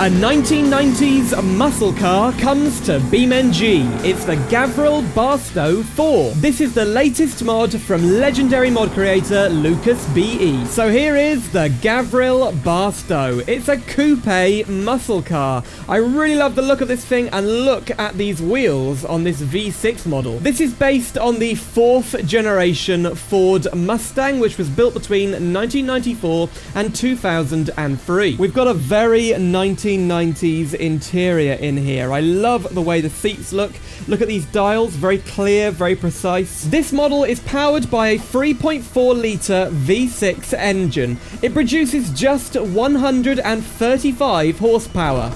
A 1990s muscle car comes to BeamNG. It's the Gavril Barstow IV. This is the latest mod from legendary mod creator LucasBE. So here is the Gavril Barstow. It's a coupe muscle car. I really love the look of this thing, and look at these wheels on this V6 model. This is based on the 4th generation Ford Mustang, which was built between 1994 and 2003. We've got a very 1990s interior in here. I love the way the seats look. Look at these dials, very clear, very precise. This model is powered by a 3.4 litre V6 engine. It produces just 135 horsepower.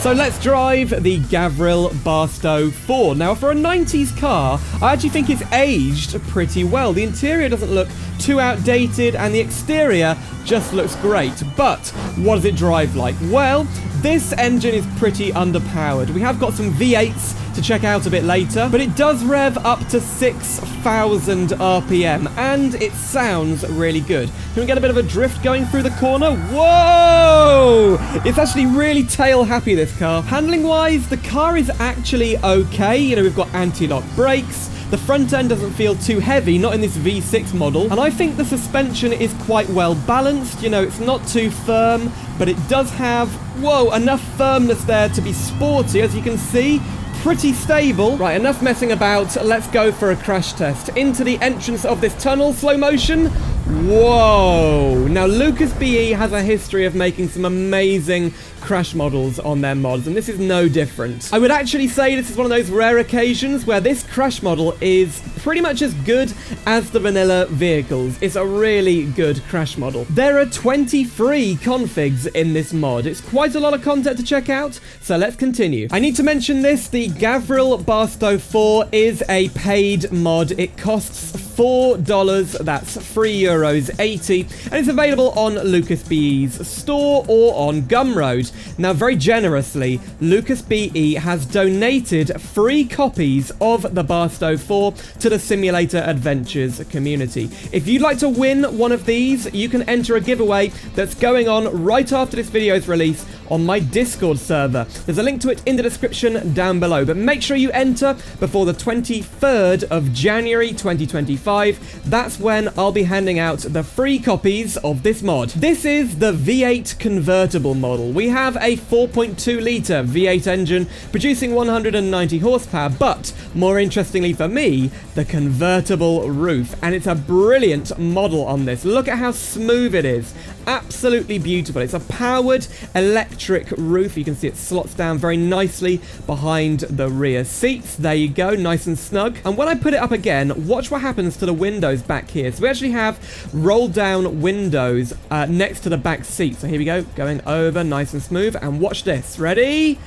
So let's drive the Gavril Barstow IV. Now, for a 90s car, I actually think it's aged pretty well. The interior doesn't look too outdated, and the exterior just looks great. But what does it drive like? Well, this engine is pretty underpowered. We have got some V8s to check out a bit later, but it does rev up to 6,000 RPM, and it sounds really good. Can we get a bit of a drift going through the corner? Whoa! It's actually really tail happy, this car. Handling wise, the car is actually okay. You know, we've got anti-lock brakes. The front end doesn't feel too heavy, not in this V6 model. And I think the suspension is quite well balanced. You know, it's not too firm, but it does have, whoa, enough firmness there to be sporty, as you can see. Pretty stable. Right, enough messing about. Let's go for a crash test. Into the entrance of this tunnel, slow motion. Whoa! Now, LucasBE has a history of making some amazing crash models on their mods, and this is no different. I would actually say this is one of those rare occasions where this crash model is pretty much as good as the vanilla vehicles. It's a really good crash model. There are 23 configs in this mod. It's quite a lot of content to check out, so let's continue. I need to mention this. The Gavril Barstow IV is a paid mod. It costs $4, that's €3.80, and it's available on LucasBE's store or on Gumroad. Now, very generously, LucasBE has donated 3 copies of the Barstow IV to the Simulator Adventures community. If you'd like to win one of these, you can enter a giveaway that's going on right after this video's release on my Discord server. There's a link to it in the description down below, but make sure you enter before the 23rd of January 2025. That's when I'll be handing out the free copies of this mod. This is the V8 convertible model. We have a 4.2 litre V8 engine producing 190 horsepower, but more interestingly for me, the convertible roof. And it's a brilliant model on this. Look at how smooth it is. Absolutely beautiful. It's a powered electric roof. You can see it slots down very nicely behind the rear seats. There you go, nice and snug. And when I put it up again, watch what happens to the windows back here. So we actually have roll down windows next to the back seat. So here we go, going over nice and smooth. And watch this. Ready?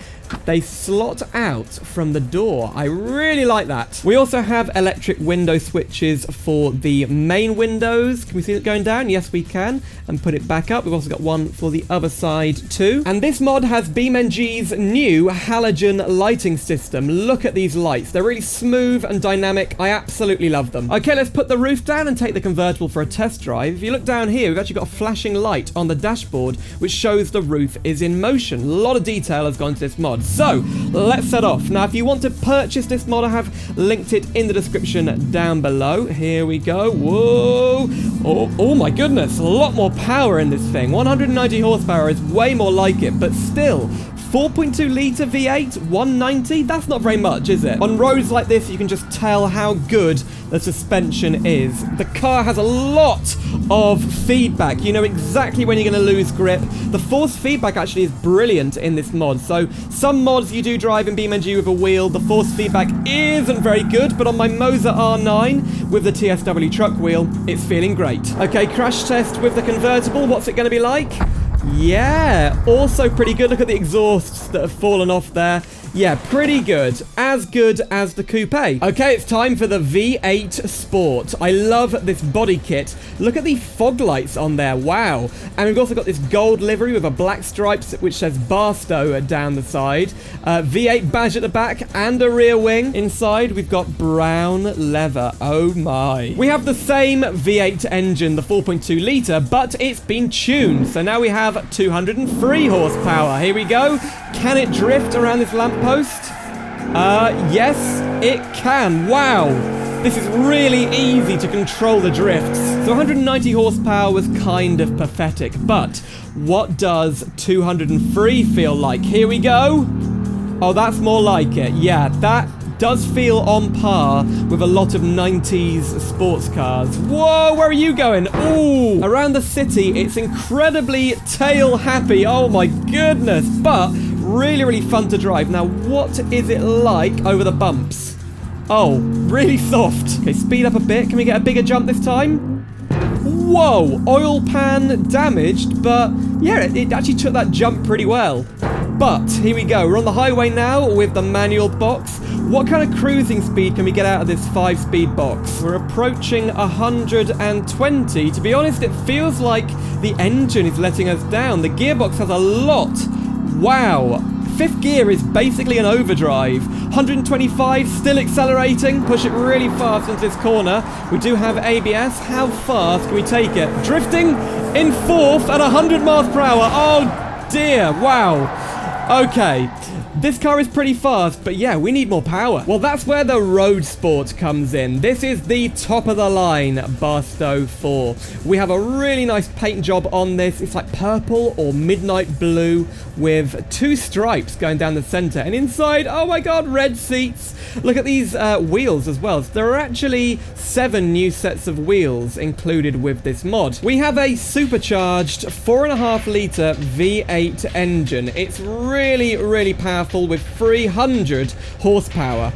They slot out from the door. I really like that. We also have electric window switches for the main windows. Can we see it going down? Yes, we can. And put it back up. We've also got one for the other side too. And this mod has BeamNG's new halogen lighting system. Look at these lights. They're really smooth and dynamic. I absolutely love them. Okay, let's put the roof down and take the convertible for a test drive. If you look down here, we've actually got a flashing light on the dashboard, which shows the roof is in motion. A lot of detail has gone into this mod. So, let's set off. Now, if you want to purchase this mod, I have linked it in the description down below. Here we go. Whoa. Oh my goodness. A lot more power in this thing. 190 horsepower is way more like it, but still, 4.2 litre V8, 190? That's not very much, is it? On roads like this, you can just tell how good the suspension is. The car has a lot of feedback. You know exactly when you're going to lose grip. The force feedback actually is brilliant in this mod. So some mods you do drive in BeamNG with a wheel, the force feedback isn't very good, but on my Moser R9 with the TSW truck wheel, it's feeling great. Okay, crash test with the convertible. What's it going to be like? Yeah, also pretty good. Look at the exhausts that have fallen off there. Yeah, pretty good. As good as the coupe. Okay, it's time for the V8 Sport. I love this body kit. Look at the fog lights on there. Wow. And we've also got this gold livery with a black stripes which says Barstow down the side. V8 badge at the back and a rear wing. Inside, we've got brown leather. Oh my. We have the same V8 engine, the 4.2 litre, but it's been tuned. So now we have 203 horsepower. Here we go. Can it drift around this lamppost? Yes, it can. Wow. This is really easy to control the drifts. So 190 horsepower was kind of pathetic, but what does 203 feel like? Here we go. Oh, that's more like it. Yeah, that does feel on par with a lot of 90s sports cars. Whoa, where are you going? Ooh, around the city, it's incredibly tail happy. Oh my goodness, but really, really fun to drive. Now, what is it like over the bumps? Oh, really soft. Okay, speed up a bit. Can we get a bigger jump this time? Whoa, oil pan damaged, but yeah, it actually took that jump pretty well. But here we go. We're on the highway now with the manual box. What kind of cruising speed can we get out of this 5-speed box? We're approaching 120. To be honest, it feels like the engine is letting us down. The gearbox has a lot. Wow. 5th gear is basically an overdrive. 125, still accelerating. Push it really fast into this corner. We do have ABS. How fast can we take it? Drifting in 4th at 100 miles per hour. Oh dear. Wow. Okay, this car is pretty fast, but yeah, we need more power. Well, that's where the RoadSport comes in. This is the top of the line Barstow 4. We have a really nice paint job on this. It's like purple or midnight blue with 2 stripes going down the center. And inside, oh my god, red seats. Look at these wheels as well. So there are actually 7 new sets of wheels included with this mod. We have a supercharged 4.5 litre V8 engine. It's really, really powerful with 300 horsepower.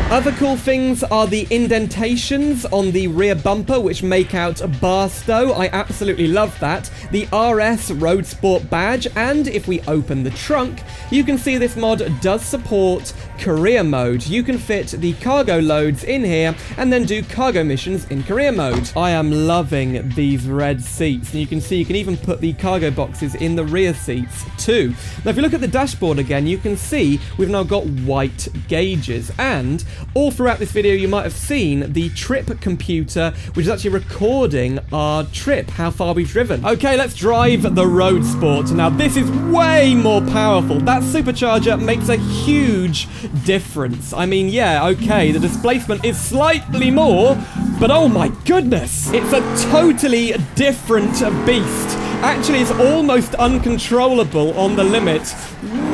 Other cool things are the indentations on the rear bumper, which make out Barstow. I absolutely love that. The RS RoadSport badge, and if we open the trunk, you can see this mod does support career mode. You can fit the cargo loads in here and then do cargo missions in career mode. I am loving these red seats, and you can see you can even put the cargo boxes in the rear seats too. Now, if you look at the dashboard again, you can see we've now got white gauges, and all throughout this video you might have seen the trip computer, which is actually recording our trip, how far we've driven. Okay, let's drive the RoadSport. Now, this is way more powerful. That supercharger makes a huge difference. I mean, yeah, okay, the displacement is slightly more, but oh my goodness, it's a totally different beast. Actually, it's almost uncontrollable on the limit.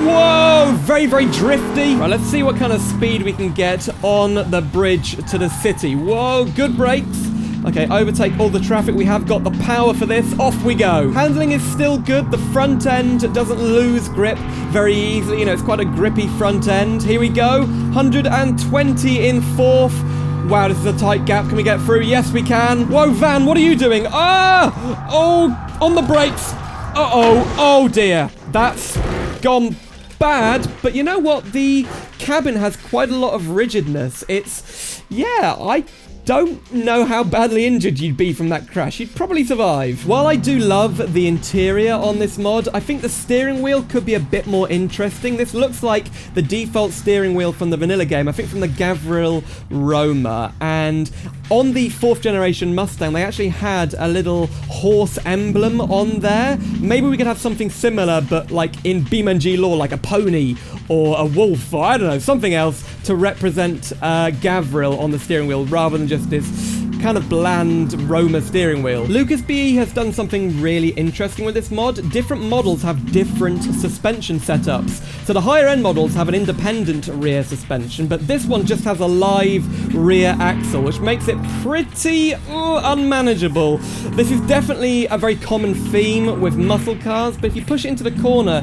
Whoa, very, very drifty. Right, let's see what kind of speed we can get on the bridge to the city. Whoa, good brakes. Okay, overtake all the traffic. We have got the power for this. Off we go. Handling is still good. The front end doesn't lose grip very easily. You know, it's quite a grippy front end. Here we go. 120 in 4th. Wow, this is a tight gap. Can we get through? Yes, we can. Whoa, van, what are you doing? Ah! Oh, on the brakes. Uh-oh. Oh, dear. That's gone bad. But you know what? The cabin has quite a lot of rigidness. It's... yeah, I don't know how badly injured you'd be from that crash. You'd probably survive. While I do love the interior on this mod, I think the steering wheel could be a bit more interesting. This looks like the default steering wheel from the vanilla game, I think from the Gavril Roma. And on the 4th generation Mustang, they actually had a little horse emblem on there. Maybe we could have something similar, but like in BeamNG lore, like a pony or a wolf, or I don't know, something else to represent Gavril on the steering wheel, rather than just this kind of bland Roma steering wheel. LucasBE has done something really interesting with this mod. Different models have different suspension setups. So the higher end models have an independent rear suspension, but this one just has a live rear axle, which makes it pretty unmanageable. This is definitely a very common theme with muscle cars, but if you push it into the corner,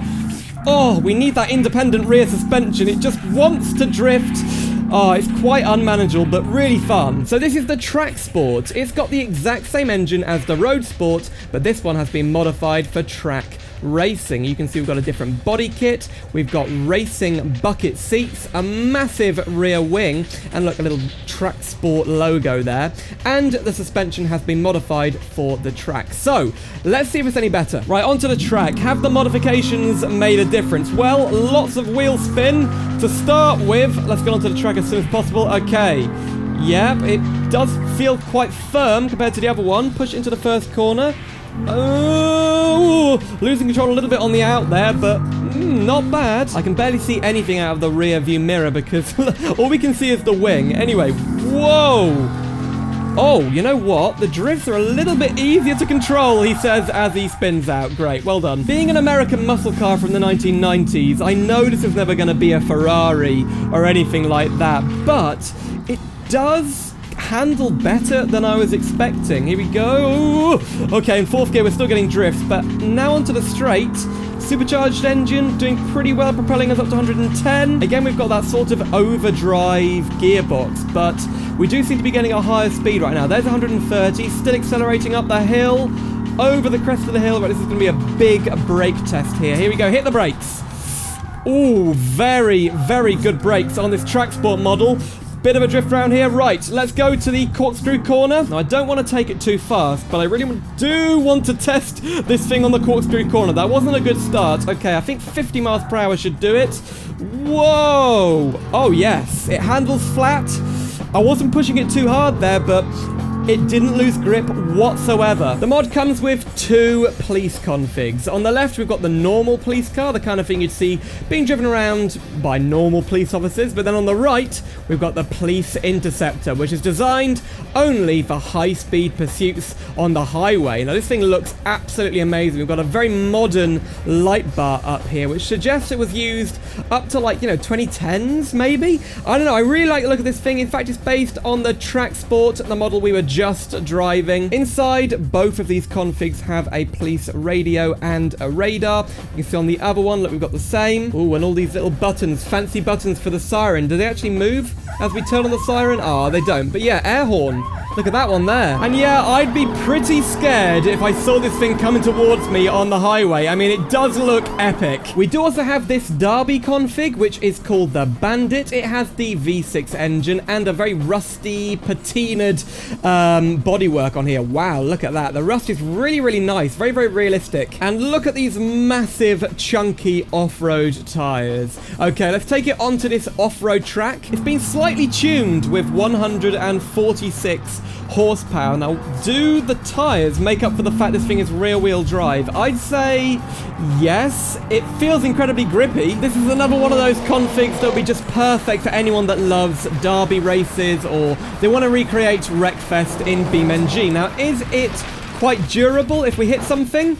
oh, we need that independent rear suspension. It just wants to drift. Oh, it's quite unmanageable, but really fun. So this is the TrackSport. It's got the exact same engine as the RoadSport, but this one has been modified for track racing. You can see we've got a different body kit. We've got racing bucket seats, a massive rear wing, and look, a little TrackSport logo there. And the suspension has been modified for the track. So, let's see if it's any better. Right, onto the track. Have the modifications made a difference? Well, lots of wheel spin to start with. Let's get onto the track as soon as possible. Okay. Yep, it does feel quite firm compared to the other one. Push into the first corner. Oh, losing control a little bit on the out there, but not bad. I can barely see anything out of the rear view mirror because all we can see is the wing. Anyway, whoa. Oh, you know what? The drifts are a little bit easier to control, he says as he spins out. Great, well done. Being an American muscle car from the 1990s, I know this is never going to be a Ferrari or anything like that, but it does handle better than I was expecting. Here we go. Okay, in fourth gear we're still getting drifts, but now onto the straight. Supercharged engine doing pretty well, propelling us up to 110. Again, we've got that sort of overdrive gearbox, but we do seem to be getting a higher speed right now. There's 130, still accelerating up the hill, over the crest of the hill. Right, this is going to be a big brake test here. Here we go, hit the brakes. Ooh, very, very good brakes on this TrackSport model. Bit of a drift round here. Right, let's go to the corkscrew corner. Now, I don't want to take it too fast, but I really do want to test this thing on the corkscrew corner. That wasn't a good start. Okay, I think 50 miles per hour should do it. Whoa! Oh, yes. It handles flat. I wasn't pushing it too hard there, but it didn't lose grip whatsoever. The mod comes with two police configs. On the left, we've got the normal police car, the kind of thing you'd see being driven around by normal police officers. But then on the right, we've got the police interceptor, which is designed only for high-speed pursuits on the highway. Now, this thing looks absolutely amazing. We've got a very modern light bar up here, which suggests it was used up to, like, 2010s, maybe? I don't know. I really like the look of this thing. In fact, it's based on the TrackSport, the model we were just driving. Inside, both of these configs have a police radio and a radar. You can see on the other one, look, we've got the same. Ooh, and all these little buttons, fancy buttons for the siren. Do they actually move as we turn on the siren? Oh, they don't. But yeah, air horn. Look at that one there. And yeah, I'd be pretty scared if I saw this thing coming towards me on the highway. I mean, it does look epic. We do also have this Derby config, which is called the Bandit. It has the V6 engine and a very rusty, patinaed bodywork on here. Wow, look at that. The rust is really, really nice. Very, very realistic. And look at these massive, chunky off-road tires. Okay, let's take it onto this off-road track. It's been slightly tuned with 146 horsepower. Now, do the tires make up for the fact this thing is rear-wheel drive? I'd say yes. It feels incredibly grippy. This is another one of those configs that'll be just perfect for anyone that loves derby races or they want to recreate Wreckfest in BeamNG. Now, is it quite durable if we hit something?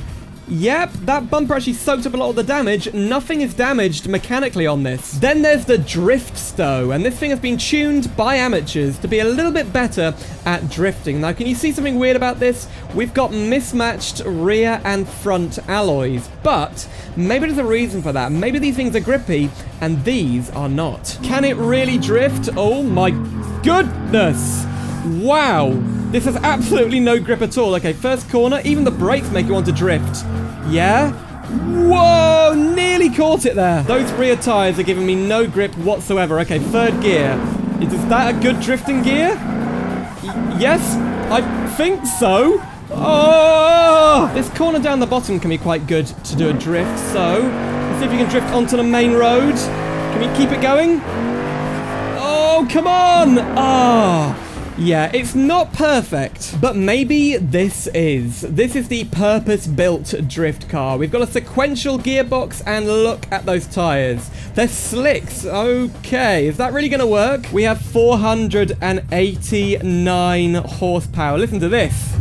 Yep, that bumper actually soaked up a lot of the damage. Nothing is damaged mechanically on this. Then there's the drift stow, and this thing has been tuned by amateurs to be a little bit better at drifting. Now, can you see something weird about this? We've got mismatched rear and front alloys, but maybe there's a reason for that. Maybe these things are grippy, and these are not. Can it really drift? Oh my goodness! Wow! This has absolutely no grip at all. Okay, first corner. Even the brakes make you want to drift. Yeah? Whoa! Nearly caught it there. Those rear tires are giving me no grip whatsoever. Okay, third gear. Is that a good drifting gear? Yes? I think so. Oh! This corner down the bottom can be quite good to do a drift. So, let's see if you can drift onto the main road. Can you keep it going? Oh, come on! Ah! Yeah, it's not perfect, but maybe this is. This is the purpose-built drift car. We've got a sequential gearbox, and look at those tires. They're slicks. Okay, is that really going to work? We have 489 horsepower. Listen to this.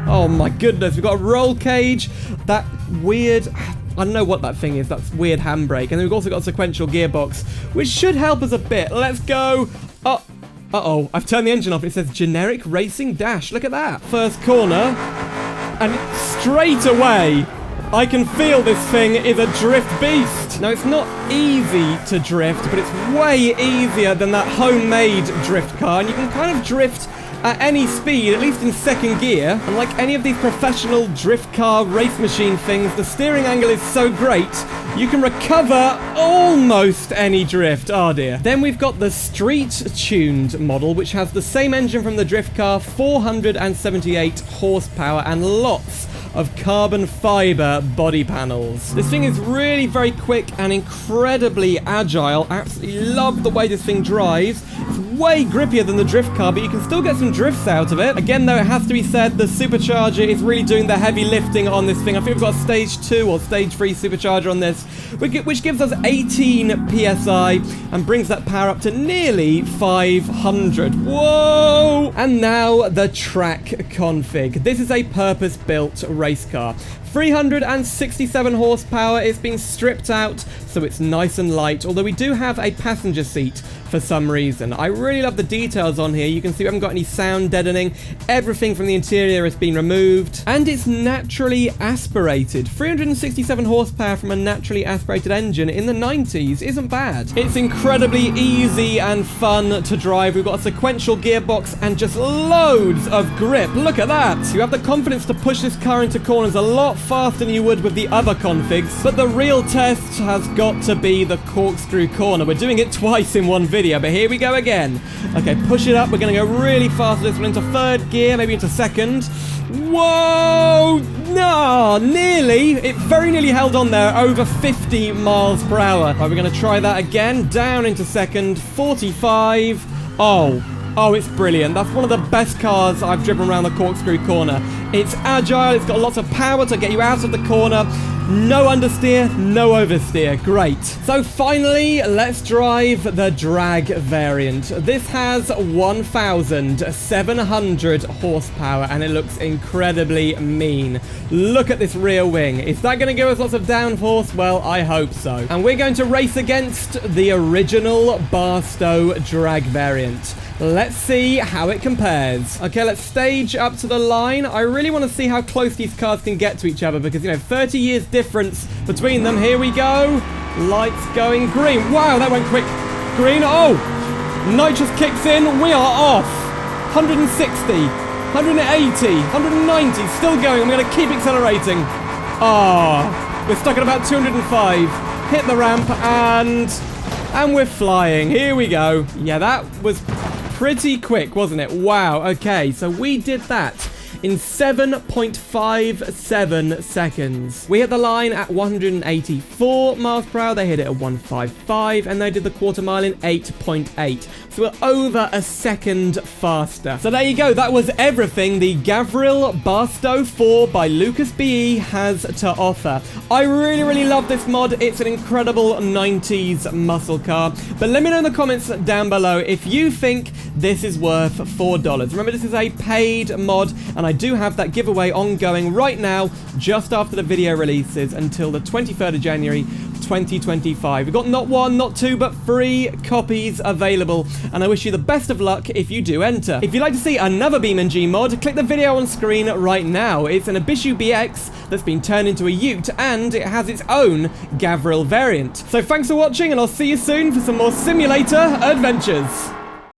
Oh my goodness, we've got a roll cage. That weird... I don't know what that thing is. That's weird handbrake. And then we've also got a sequential gearbox, which should help us a bit. Let's go. Oh. Uh-oh, I've turned the engine off. It says generic racing dash. Look at that. First corner. And straight away, I can feel this thing is a drift beast. Now, it's not easy to drift, but it's way easier than that homemade drift car. And you can kind of drift at any speed, at least in second gear. And like any of these professional drift car race machine things, the steering angle is so great, you can recover almost any drift. Oh dear. Then we've got the street-tuned model, which has the same engine from the drift car, 478 horsepower, and lots of carbon fiber body panels. This thing is really very quick and incredibly agile. I absolutely love the way this thing drives. It's way grippier than the drift car, but you can still get some drifts out of it. Again, though, it has to be said, the supercharger is really doing the heavy lifting on this thing. I think we've got a stage 2 or stage 3 supercharger on this, which gives us 18 PSI and brings that power up to nearly 500. Whoa! And now the track config. This is a purpose-built race car. 367 horsepower. It's been stripped out, so it's nice and light, although we do have a passenger seat for some reason. I really love the details on here. You can see we haven't got any sound deadening. Everything from the interior has been removed, and it's naturally aspirated. 367 horsepower from a naturally aspirated engine in the 90s isn't bad. It's incredibly easy and fun to drive. We've got a sequential gearbox and just loads of grip. Look at that. You have the confidence to push this car into corners a lot faster than you would with the other configs, but the real test has got to be the corkscrew corner. We're doing it twice in one video, but here we go again. Okay, push it up. We're going to go really fast with this one into third gear, maybe into second. Whoa! No, nearly. It very nearly held on there, over 50 miles per hour. Right, we're going to try that again. Down into second, 45. Oh, it's brilliant. That's one of the best cars I've driven around the corkscrew corner. It's agile, it's got lots of power to get you out of the corner. No understeer, no oversteer. Great. So finally, let's drive the drag variant. This has 1,700 horsepower and it looks incredibly mean. Look at this rear wing. Is that going to give us lots of downforce? Well, I hope so. And we're going to race against the original Barstow drag variant. Let's see how it compares. Okay, let's stage up to the line. I really want to see how close these cars can get to each other because, 30 years difference between them. Here we go. Lights going green. Wow, that went quick. Green. Oh, nitrous kicks in. We are off. 160, 180, 190. Still going. I'm going to keep accelerating. We're stuck at about 205. Hit the ramp and we're flying. Here we go. Yeah, that was pretty quick, wasn't it? Wow. Okay, so we did that in 7.57 seconds. We hit the line at 184 miles per hour. They hit it at 155, and they did the quarter mile in 8.8. So we're over a second faster. So there you go. That was everything the Gavril Barstow IV by LucasBE has to offer. I really, really love this mod. It's an incredible 90s muscle car. But let me know in the comments down below if you think this is worth $4. Remember, this is a paid mod, and I do have that giveaway ongoing right now, just after the video releases, until the 23rd of January 2025. We've got not one, not two, but 3 copies available, and I wish you the best of luck if you do enter. If you'd like to see another BeamNG mod, click the video on screen right now. It's an Abishu BX that's been turned into a Ute, and it has its own Gavril variant. So thanks for watching, and I'll see you soon for some more simulator adventures.